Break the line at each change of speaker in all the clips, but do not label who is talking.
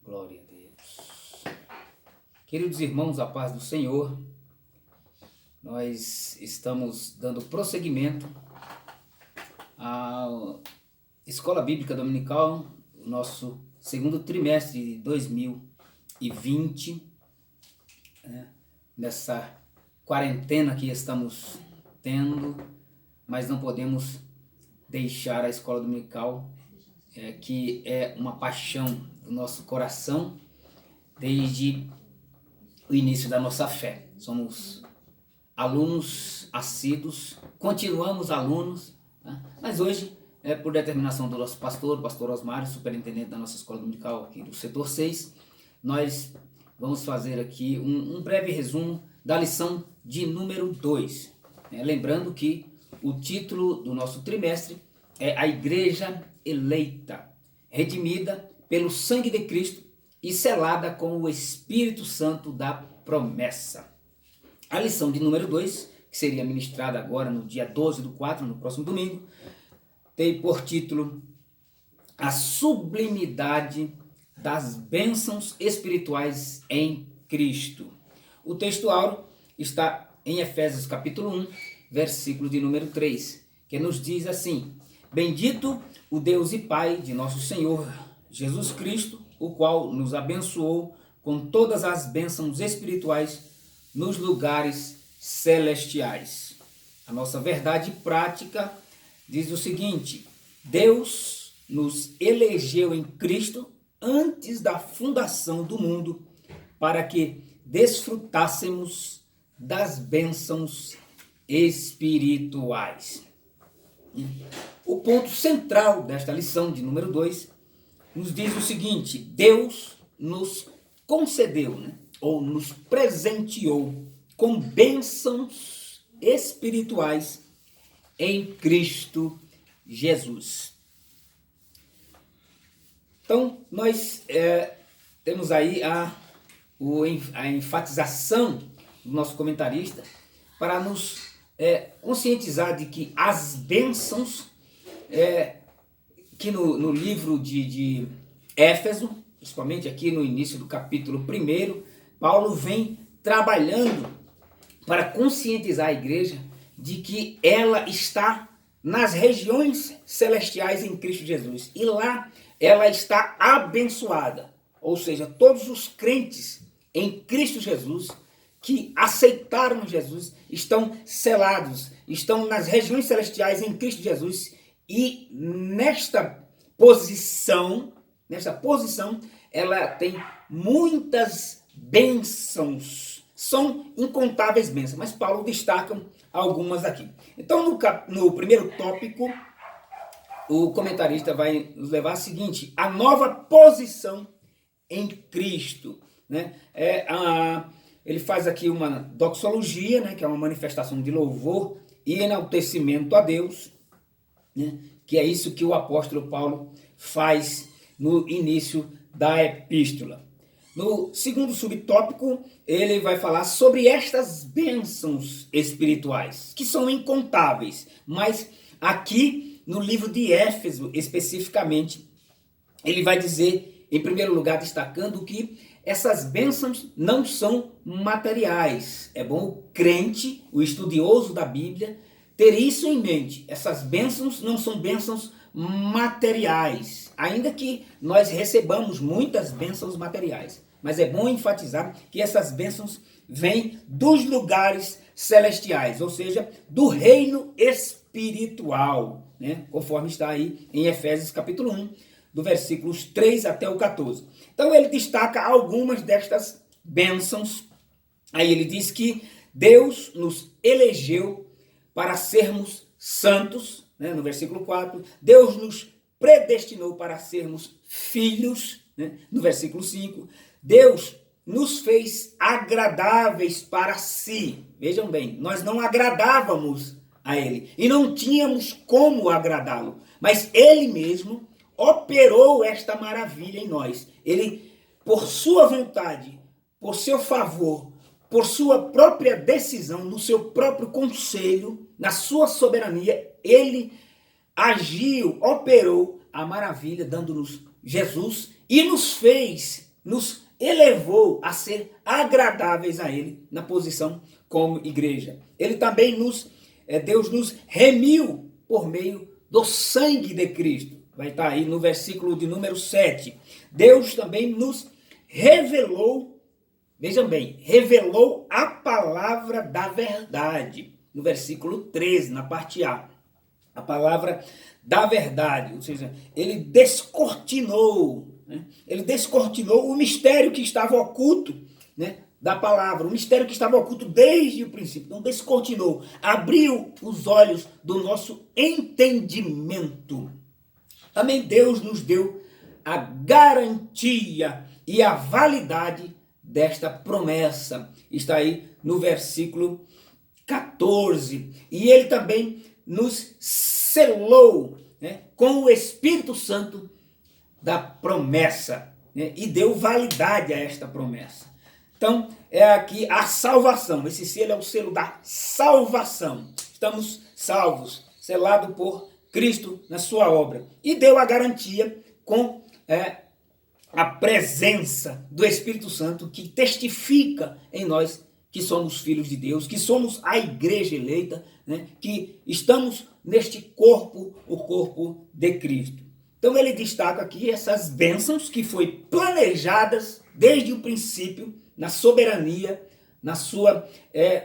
Glória a Deus. Queridos irmãos, a paz do Senhor, nós estamos dando prosseguimento à Escola Bíblica Dominical, o nosso segundo trimestre de 2020, nessa quarentena que estamos tendo, mas não podemos deixar a Escola Dominical, que é uma paixão do nosso coração desde o início da nossa fé. Somos alunos assíduos, continuamos alunos, mas hoje, por determinação do nosso pastor Osmar, superintendente da nossa Escola Dominical aqui do setor 6, nós vamos fazer aqui um breve resumo da lição de número 2. Lembrando que o título do nosso trimestre é A Igreja Eleita, redimida pelo sangue de Cristo e selada com o Espírito Santo da promessa. A lição de número 2, que seria ministrada agora no dia 12/4, no próximo domingo, tem por título A Sublimidade das Bênçãos Espirituais em Cristo. O texto áureo está em Efésios capítulo 1, versículo de número 3, que nos diz assim: Bendito o Deus e Pai de nosso Senhor Jesus Cristo, o qual nos abençoou com todas as bênçãos espirituais nos lugares celestiais. A nossa verdade prática diz o seguinte: Deus nos elegeu em Cristo antes da fundação do mundo para que desfrutássemos das bênçãos espirituais. O ponto central desta lição de número 2 nos diz o seguinte: Deus nos concedeu, ou nos presenteou com bênçãos espirituais em Cristo Jesus. Então, nós temos aí a enfatização do nosso comentarista para nos conscientizar de que as bênçãos que no livro de Éfeso, principalmente aqui no início do capítulo 1, Paulo vem trabalhando para conscientizar a igreja de que ela está nas regiões celestiais em Cristo Jesus. E lá ela está abençoada. Ou seja, todos os crentes em Cristo Jesus que aceitaram Jesus estão selados, estão nas regiões celestiais em Cristo Jesus. E nesta posição, ela tem muitas bênçãos. São incontáveis bênçãos, mas Paulo destaca algumas aqui. Então, no primeiro tópico, o comentarista vai nos levar ao seguinte: a nova posição em Cristo. Ele faz aqui uma doxologia, que é uma manifestação de louvor e enaltecimento a Deus, que é isso que o apóstolo Paulo faz no início da epístola. No segundo subtópico, ele vai falar sobre estas bênçãos espirituais, que são incontáveis, mas aqui no livro de Éfeso, especificamente, ele vai dizer, em primeiro lugar, destacando que essas bênçãos não são materiais. É bom o crente, o estudioso da Bíblia, ter isso em mente. Essas bênçãos não são bênçãos materiais, ainda que nós recebamos muitas bênçãos materiais. Mas é bom enfatizar que essas bênçãos vêm dos lugares celestiais, ou seja, do reino espiritual, conforme está aí em Efésios capítulo 1, do versículos 3 até o 14. Então ele destaca algumas destas bênçãos. Aí ele diz que Deus nos elegeu para sermos santos, no versículo 4. Deus nos predestinou para sermos filhos, no versículo 5. Deus nos fez agradáveis para si. Vejam bem, nós não agradávamos a Ele e não tínhamos como agradá-lo, mas Ele mesmo operou esta maravilha em nós. Ele, por sua vontade, por seu favor, por sua própria decisão, no seu próprio conselho, na sua soberania, Ele agiu, operou a maravilha, dando-nos Jesus e nos fez nos elevou a ser agradáveis a Ele na posição como igreja. Ele também Deus nos remiu por meio do sangue de Cristo. Vai estar aí no versículo de número 7. Deus também nos revelou, vejam bem, revelou a palavra da verdade. No versículo 13, na parte A. A palavra da verdade, ou seja, ele descortinou, né? Ele descortinou o mistério que estava oculto, né, da palavra, o mistério que estava oculto desde o princípio. Então descortinou, abriu os olhos do nosso entendimento. Também Deus nos deu a garantia e a validade desta promessa. Está aí no versículo 14. E ele também nos selou, né, com o Espírito Santo da promessa, né, e deu validade a esta promessa. Então, é aqui a salvação. Esse selo é o selo da salvação. Estamos salvos, selado por Cristo na sua obra. E deu a garantia com a presença do Espírito Santo, que testifica em nós que somos filhos de Deus, que somos a igreja eleita, né, que estamos neste corpo, o corpo de Cristo. Então ele destaca aqui essas bênçãos que foi planejadas desde o princípio, na soberania, na sua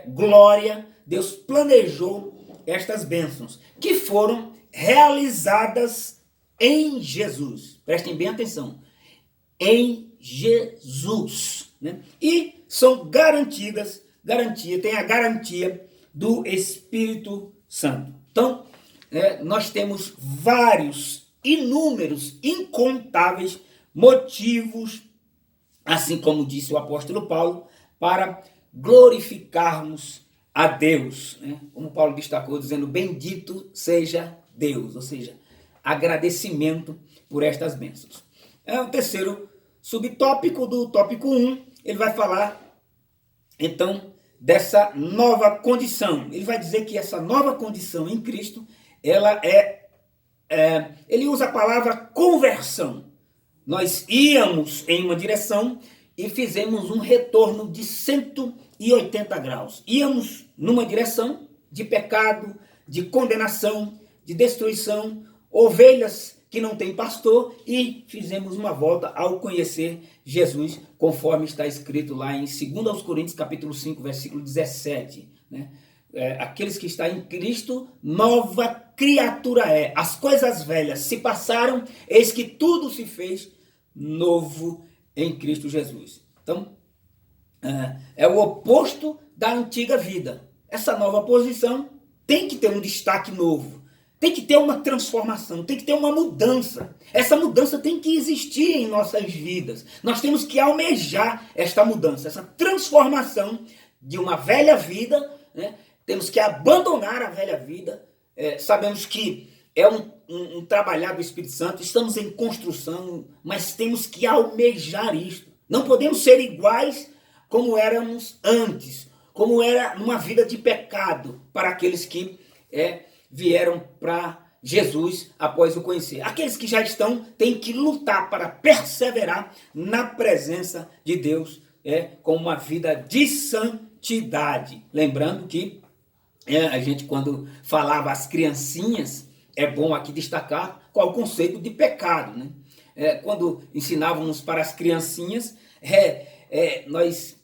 glória. Deus planejou estas bênçãos, que foram realizadas em Jesus. Prestem bem atenção. Em Jesus, né? E são tem a garantia do Espírito Santo. Então, nós temos inúmeros, incontáveis motivos, assim como disse o apóstolo Paulo, para glorificarmos a Deus, né? Como Paulo destacou, dizendo: bendito seja Deus, ou seja, agradecimento por estas bênçãos. O terceiro subtópico do tópico 1, ele vai falar, então, dessa nova condição. Ele vai dizer que essa nova condição em Cristo, ela ele usa a palavra conversão. Nós íamos em uma direção e fizemos um retorno de 180 graus. Íamos numa direção de pecado, de condenação, de destruição, ovelhas que não tem pastor, e fizemos uma volta ao conhecer Jesus, conforme está escrito lá em 2 Coríntios capítulo 5, versículo 17, né? Aqueles que estão em Cristo, nova criatura é. As coisas velhas se passaram, eis que tudo se fez novo em Cristo Jesus. Então, é o oposto da antiga vida. Essa nova posição tem que ter um destaque novo. Tem que ter uma transformação, tem que ter uma mudança. Essa mudança tem que existir em nossas vidas. Nós temos que almejar esta mudança, essa transformação de uma velha vida, né? Temos que abandonar a velha vida. Sabemos que é um trabalhar do Espírito Santo, estamos em construção, mas temos que almejar isto. Não podemos ser iguais como éramos antes, como era numa vida de pecado, para aqueles que vieram para Jesus após o conhecer. Aqueles que já estão têm que lutar para perseverar na presença de Deus, com uma vida de santidade. Lembrando que a gente, quando falava às criancinhas, é bom aqui destacar qual é o conceito de pecado, né? Quando ensinávamos para as criancinhas, nós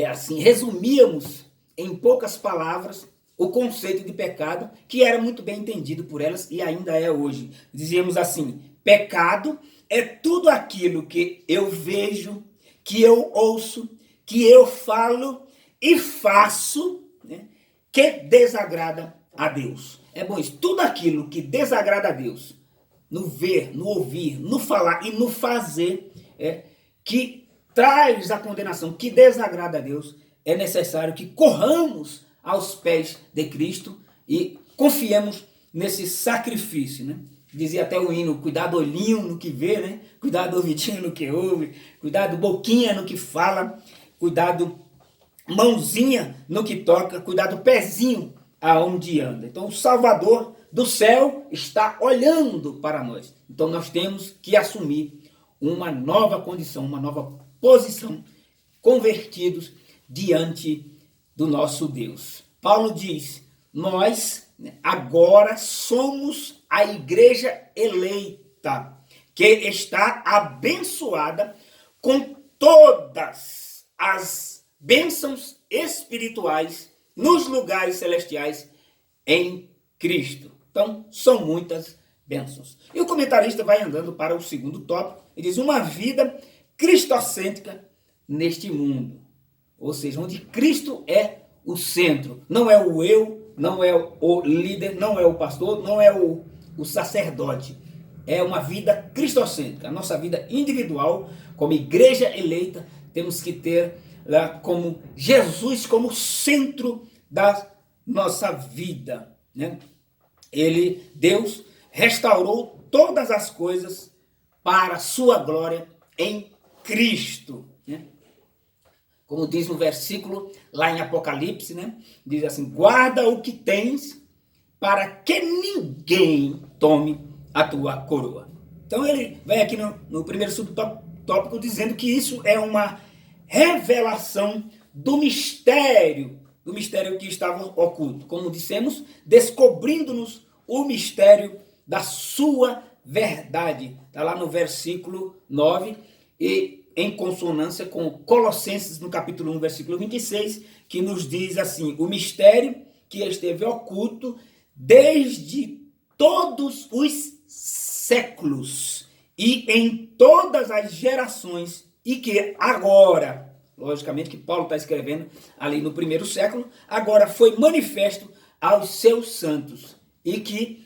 assim resumíamos em poucas palavras o conceito de pecado, que era muito bem entendido por elas e ainda é hoje. Dizíamos assim: pecado é tudo aquilo que eu vejo, que eu ouço, que eu falo e faço, né, que desagrada a Deus. É bom isso, tudo aquilo que desagrada a Deus, no ver, no ouvir, no falar e no fazer, que traz a condenação, que desagrada a Deus, é necessário que corramos aos pés de Cristo e confiemos nesse sacrifício, né? Dizia até o hino: cuidado olhinho no que vê, né? Cuidado ouvidinho no que ouve, cuidado boquinha no que fala, cuidado mãozinha no que toca, cuidado pezinho aonde anda. Então o Salvador do céu está olhando para nós. Então nós temos que assumir uma nova condição, uma nova posição, convertidos diante do nosso Deus. Paulo diz, nós agora somos a igreja eleita, que está abençoada com todas as bênçãos espirituais nos lugares celestiais em Cristo. Então, são muitas bênçãos. E o comentarista vai andando para o segundo tópico e diz, uma vida cristocêntrica neste mundo. Ou seja, onde Cristo é o centro. Não é o eu, não é o líder, não é o pastor, não é o sacerdote. É uma vida cristocêntrica. A nossa vida individual, como igreja eleita, temos que ter lá como Jesus como centro da nossa vida, né? Deus restaurou todas as coisas para a sua glória em Cristo, né? Como diz no versículo lá em Apocalipse, né? Diz assim, guarda o que tens para que ninguém tome a tua coroa. Então ele vai aqui no primeiro subtópico dizendo que isso é uma revelação do mistério que estava oculto. Como dissemos, descobrindo-nos o mistério da sua verdade. Está lá no versículo 9 e em consonância com Colossenses, no capítulo 1, versículo 26, que nos diz assim, o mistério que esteve oculto desde todos os séculos e em todas as gerações e que agora, logicamente que Paulo está escrevendo ali no primeiro século, agora foi manifesto aos seus santos e que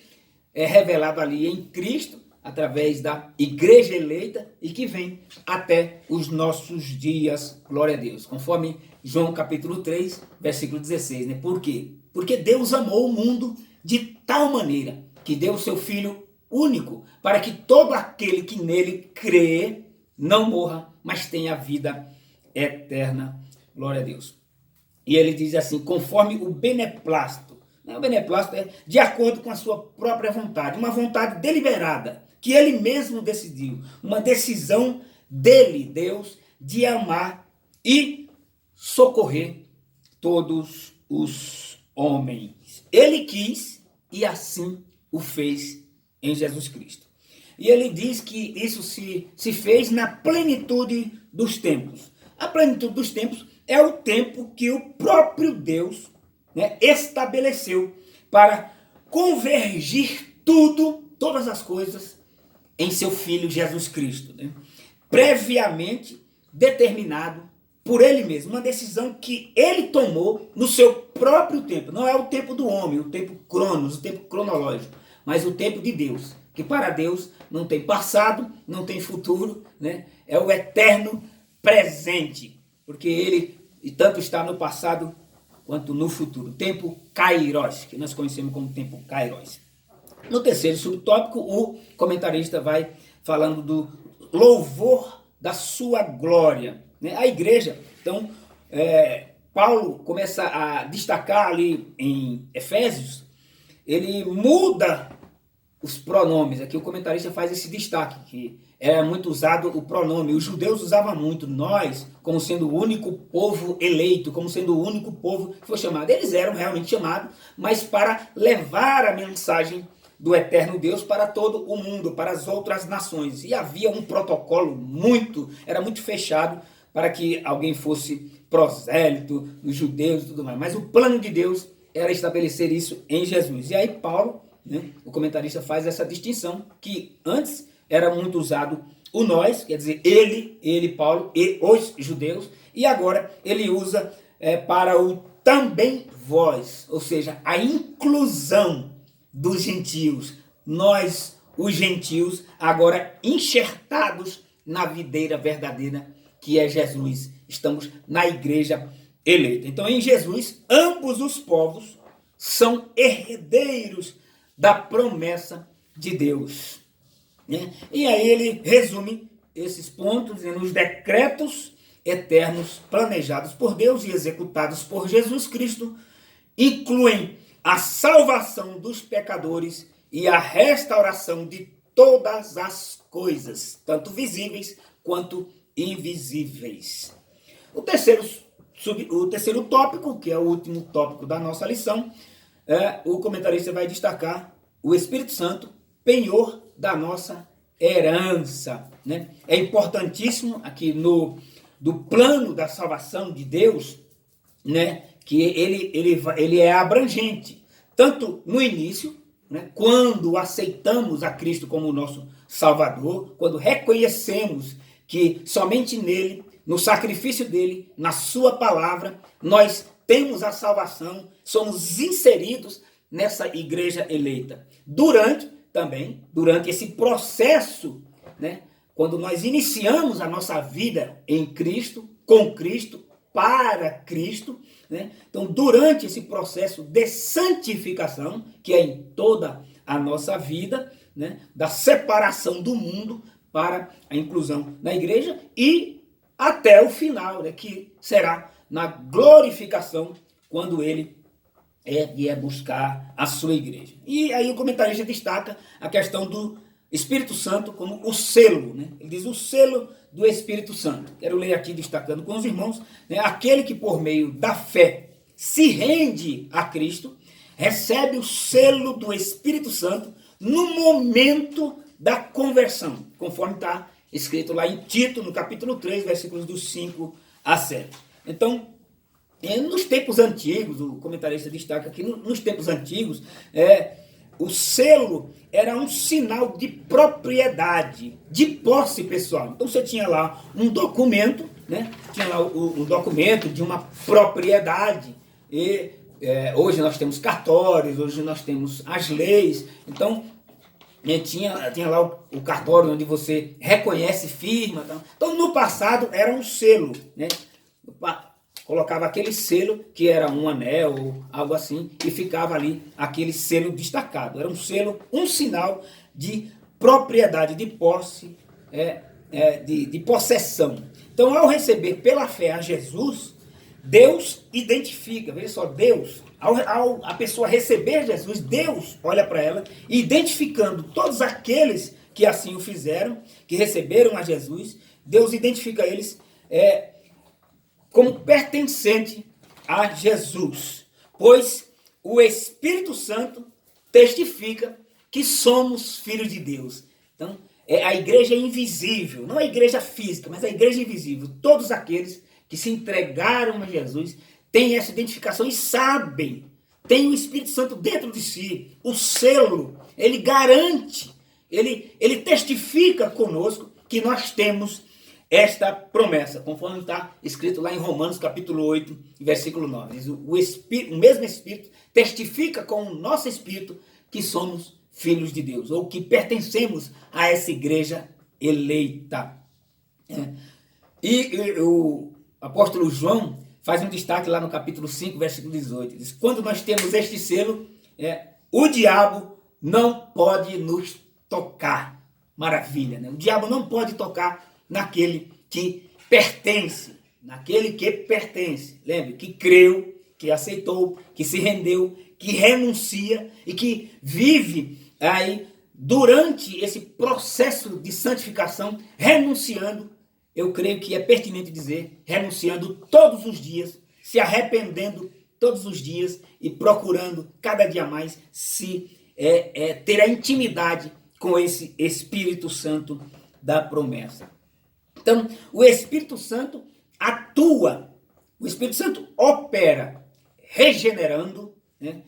é revelado ali em Cristo através da igreja eleita e que vem até os nossos dias, glória a Deus, conforme João capítulo 3, versículo 16, né? Por quê? Porque Deus amou o mundo de tal maneira que deu o seu Filho único para que todo aquele que nele crê não morra, mas tenha vida eterna, glória a Deus. E ele diz assim, conforme o beneplácito, o beneplácito é de acordo com a sua própria vontade, uma vontade deliberada, que ele mesmo decidiu, uma decisão dele, Deus, de amar e socorrer todos os homens. Ele quis e assim o fez em Jesus Cristo. E ele diz que isso se fez na plenitude dos tempos. A plenitude dos tempos é o tempo que o próprio Deus, né, estabeleceu para convergir todas as coisas em seu Filho Jesus Cristo, né? Previamente determinado por ele mesmo, uma decisão que ele tomou no seu próprio tempo. Não é o tempo do homem, o tempo cronos, o tempo cronológico, mas o tempo de Deus, que para Deus não tem passado, não tem futuro, né? É o eterno presente, porque ele tanto está no passado quanto no futuro. Tempo kairos, que nós conhecemos como tempo kairos. No terceiro subtópico, o comentarista vai falando do louvor da sua glória, né? A igreja, então, Paulo começa a destacar ali em Efésios, ele muda os pronomes. Aqui o comentarista faz esse destaque, que era muito usado o pronome. Os judeus usavam muito nós, como sendo o único povo eleito, como sendo o único povo que foi chamado. Eles eram realmente chamados, mas para levar a mensagem do eterno Deus para todo o mundo, para as outras nações. E havia um protocolo era muito fechado para que alguém fosse prosélito dos judeus e tudo mais. Mas o plano de Deus era estabelecer isso em Jesus. E aí Paulo, né, o comentarista faz essa distinção, que antes era muito usado o nós, quer dizer, ele, Paulo, e os judeus, e agora ele usa para o também vós, ou seja, a inclusão dos gentios. Nós, os gentios, agora enxertados na videira verdadeira, que é Jesus. Estamos na igreja eleita. Então, em Jesus, ambos os povos são herdeiros da promessa de Deus, né? E aí ele resume esses pontos dizendo: os decretos eternos planejados por Deus e executados por Jesus Cristo incluem a salvação dos pecadores e a restauração de todas as coisas, tanto visíveis quanto invisíveis. O terceiro tópico, que é o último tópico da nossa lição, o comentarista vai destacar o Espírito Santo, penhor da nossa herança. Né? É importantíssimo aqui do plano da salvação de Deus, né, que ele é abrangente, tanto no início, né, quando aceitamos a Cristo como nosso Salvador, quando reconhecemos que somente nele, no sacrifício dele, na sua palavra, nós temos a salvação, somos inseridos nessa igreja eleita. Durante esse processo, né, quando nós iniciamos a nossa vida em Cristo, com Cristo, para Cristo, né? Então, durante esse processo de santificação, que é em toda a nossa vida, né, da separação do mundo para a inclusão na igreja e até o final, né, que será na glorificação, quando ele vier buscar a sua igreja. E aí o comentarista destaca a questão do Espírito Santo como o selo, né? Ele diz o selo do Espírito Santo. Quero ler aqui destacando com os irmãos, né? Aquele que por meio da fé se rende a Cristo, recebe o selo do Espírito Santo no momento da conversão, conforme está escrito lá em Tito, no capítulo 3, versículos dos 5 a 7. Então, nos tempos antigos, o comentarista destaca que nos tempos antigos, o selo era um sinal de propriedade, de posse pessoal. Então você tinha lá um documento, né? Tinha lá um documento de uma propriedade. E hoje nós temos cartórios, hoje nós temos as leis. Então tinha lá o cartório onde você reconhece firma. Então no passado era um selo, né? Colocava aquele selo, que era um anel ou algo assim, e ficava ali aquele selo destacado. Era um selo, um sinal de propriedade, de posse, de possessão. Então, ao receber pela fé a Jesus, Deus identifica, veja só, Deus, ao a pessoa receber Jesus, Deus olha para ela, identificando todos aqueles que assim o fizeram, que receberam a Jesus, Deus identifica eles como pertencente a Jesus, pois o Espírito Santo testifica que somos filhos de Deus. Então, a igreja invisível, não a igreja física, mas a igreja invisível. Todos aqueles que se entregaram a Jesus têm essa identificação e sabem, tem o Espírito Santo dentro de si, o selo, ele garante, ele testifica conosco que nós temos esta promessa, conforme está escrito lá em Romanos capítulo 8, versículo 9. Diz, o mesmo Espírito testifica com o nosso Espírito que somos filhos de Deus, ou que pertencemos a essa igreja eleita. E o apóstolo João faz um destaque lá no capítulo 5, versículo 18. Diz, quando nós temos este selo, o diabo não pode nos tocar. Maravilha, né? O diabo não pode tocar naquele que pertence, lembre, que creu, que aceitou, que se rendeu, que renuncia e que vive aí durante esse processo de santificação, renunciando, eu creio que é pertinente dizer, renunciando todos os dias, se arrependendo todos os dias e procurando cada dia mais ter a intimidade com esse Espírito Santo da promessa. Então, o Espírito Santo atua, o Espírito Santo opera, regenerando, né,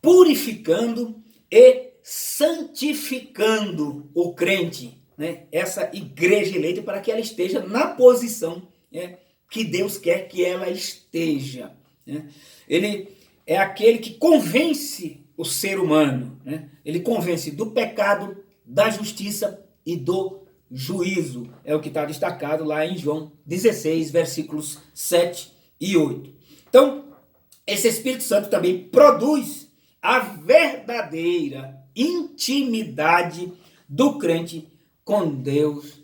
purificando e santificando o crente, né, essa igreja eleita, para que ela esteja na posição, né, que Deus quer que ela esteja. Né. Ele é aquele que convence o ser humano, né, ele convence do pecado, da justiça e do juízo, é o que está destacado lá em João 16, versículos 7 e 8. Então, esse Espírito Santo também produz a verdadeira intimidade do crente com Deus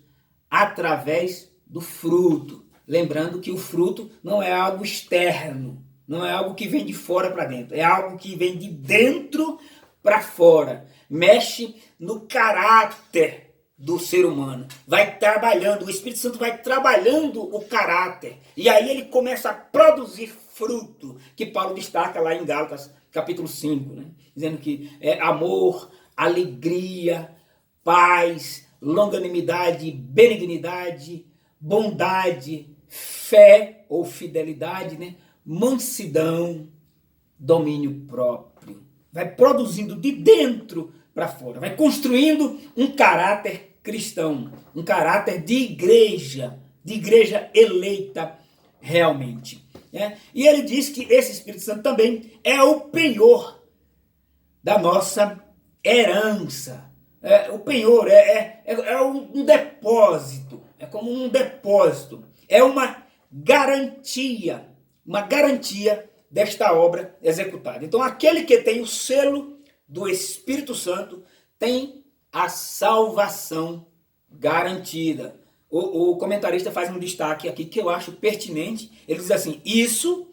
através do fruto. Lembrando que o fruto não é algo externo, não é algo que vem de fora para dentro, é algo que vem de dentro para fora. Mexe no caráter do ser humano. Vai trabalhando, o Espírito Santo vai trabalhando o caráter. E aí ele começa a produzir fruto, que Paulo destaca lá em Gálatas, capítulo 5, né? Dizendo que é amor, alegria, paz, longanimidade, benignidade, bondade, fé ou fidelidade, né? Mansidão, domínio próprio. Vai produzindo de dentro para fora, vai construindo um caráter cristão, um caráter de igreja eleita realmente. Né? E ele diz que esse Espírito Santo também é o penhor da nossa herança. O penhor é um depósito, é como um depósito, é uma garantia desta obra executada. Então, aquele que tem o selo do Espírito Santo tem a salvação garantida. O comentarista faz um destaque aqui que eu acho pertinente. Ele diz assim: isso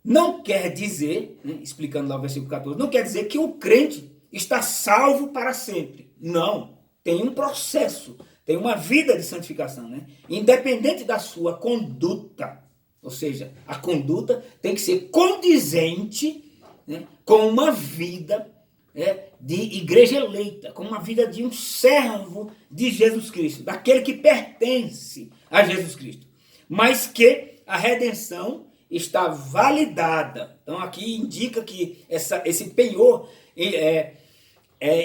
não quer dizer, né, explicando lá o versículo 14, não quer dizer que o crente está salvo para sempre. Não, tem um processo, tem uma vida de santificação, né? Independente da sua conduta. Ou seja, a conduta tem que ser condizente, né, com uma vida de igreja eleita, com uma vida de um servo de Jesus Cristo, daquele que pertence a Jesus Cristo, mas que a redenção está validada. Então aqui indica que esse penhor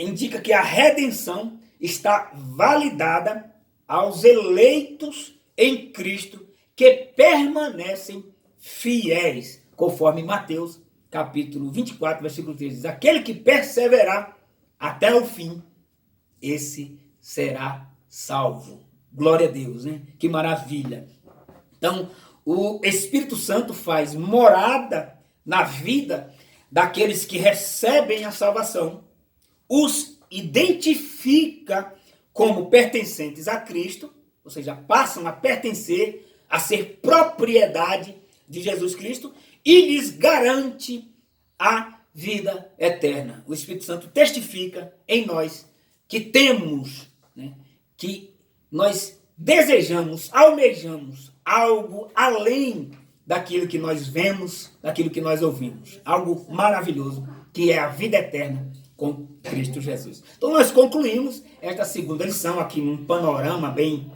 indica que a redenção está validada aos eleitos em Cristo que permanecem fiéis, conforme Mateus capítulo 24, versículo 13, diz: aquele que perseverar até o fim, esse será salvo. Glória a Deus, né? Que maravilha. Então, o Espírito Santo faz morada na vida daqueles que recebem a salvação, os identifica como pertencentes a Cristo, ou seja, passam a pertencer, a ser propriedade de Jesus Cristo, e lhes garante a vida eterna. O Espírito Santo testifica em nós que temos, né, que nós desejamos, almejamos algo além daquilo que nós vemos, daquilo que nós ouvimos. Algo maravilhoso, que é a vida eterna com Cristo Jesus. Então nós concluímos esta segunda lição aqui num panorama bem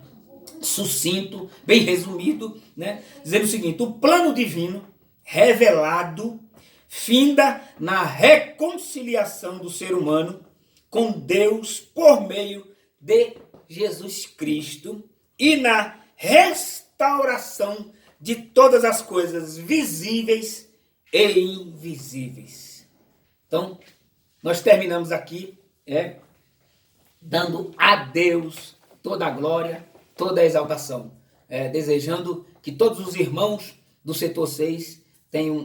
sucinto, bem resumido, né, dizendo o seguinte: o plano divino revelado finda na reconciliação do ser humano com Deus por meio de Jesus Cristo e na restauração de todas as coisas visíveis e invisíveis. Então, nós terminamos aqui dando a Deus toda a glória, toda a exaltação, desejando que todos os irmãos do setor 6 tenham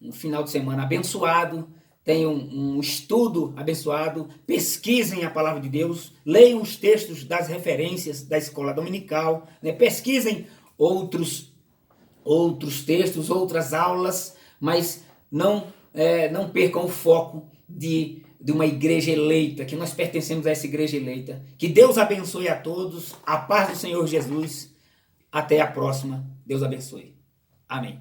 um final de semana abençoado, tenham um estudo abençoado, pesquisem a palavra de Deus, leiam os textos das referências da escola dominical, né? Pesquisem outros textos, outras aulas, mas não percam o foco de uma igreja eleita, que nós pertencemos a essa igreja eleita. Que Deus abençoe a todos, a paz do Senhor Jesus. Até a próxima. Deus abençoe. Amém.